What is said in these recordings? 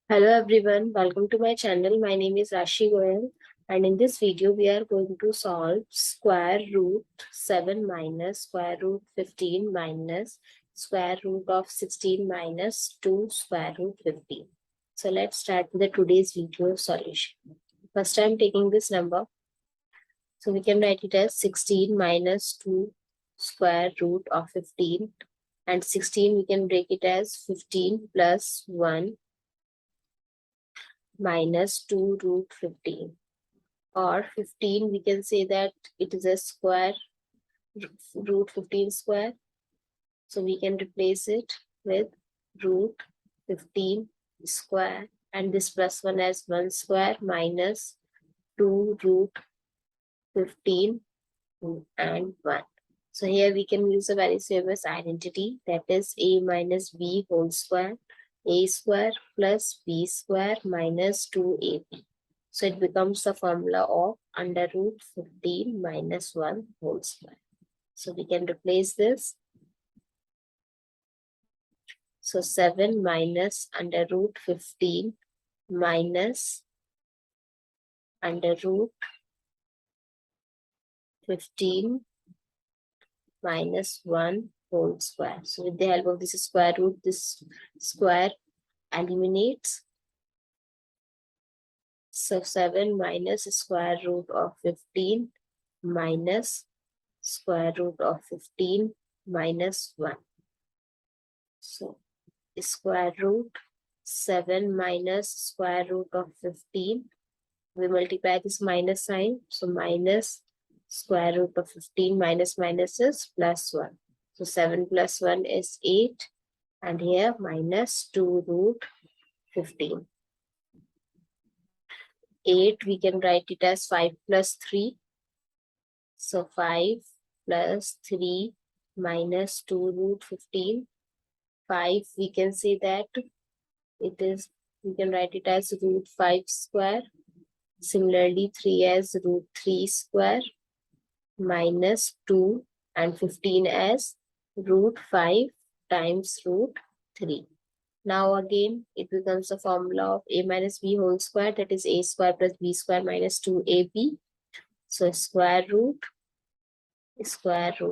Hello everyone, welcome to my channel. My name is Rashi Goel, and in this video we are going to solve square root 7 minus square root 15 minus square root of 16 minus 2 square root 15. So let's start with the today's video solution. First I am taking this number. So we can write it as 16 minus 2 square root of 15, and 16 we can break it as 15 plus 1 minus 2 root 15, or 15 we can say that it is a square root 15 square, so we can replace it with root 15 square, and this plus 1 as 1 square minus 2 root 15 and 1. So here we can use a very famous identity, that is a minus b whole square, a square plus b square minus 2ab. So it becomes the formula of under root 15 minus 1 whole square. So we can replace this. So 7 minus under root 15 minus under root 15 minus 1 whole square. So with the help of this square root, this square eliminates. So 7 minus square root of 15 minus square root of 15 minus 1. So square root 7 minus square root of 15. We multiply this minus sign. So minus square root of 15 minus minus is plus 1. So 7 plus 1 is 8. And here minus 2 root 15. 8 we can write it as 5 plus 3. So 5 plus 3 minus 2 root 15. 5 we can say that it is, we can write it as root 5 square. Similarly 3 as root 3 square minus 2, and 15 as root 5 times root 3. Now again it becomes a formula of a minus b whole square, that is a square plus b square minus 2ab. So square root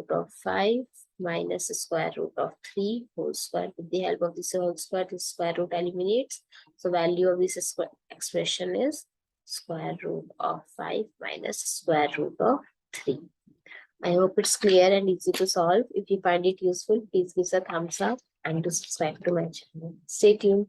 of 5 minus square root of 3 whole square. With the help of this whole square, this square root eliminates. So value of this expression is square root of 5 minus square root of 3. I hope it's clear and easy to solve. If you find it useful, please give us a thumbs up and to subscribe to my channel. Stay tuned.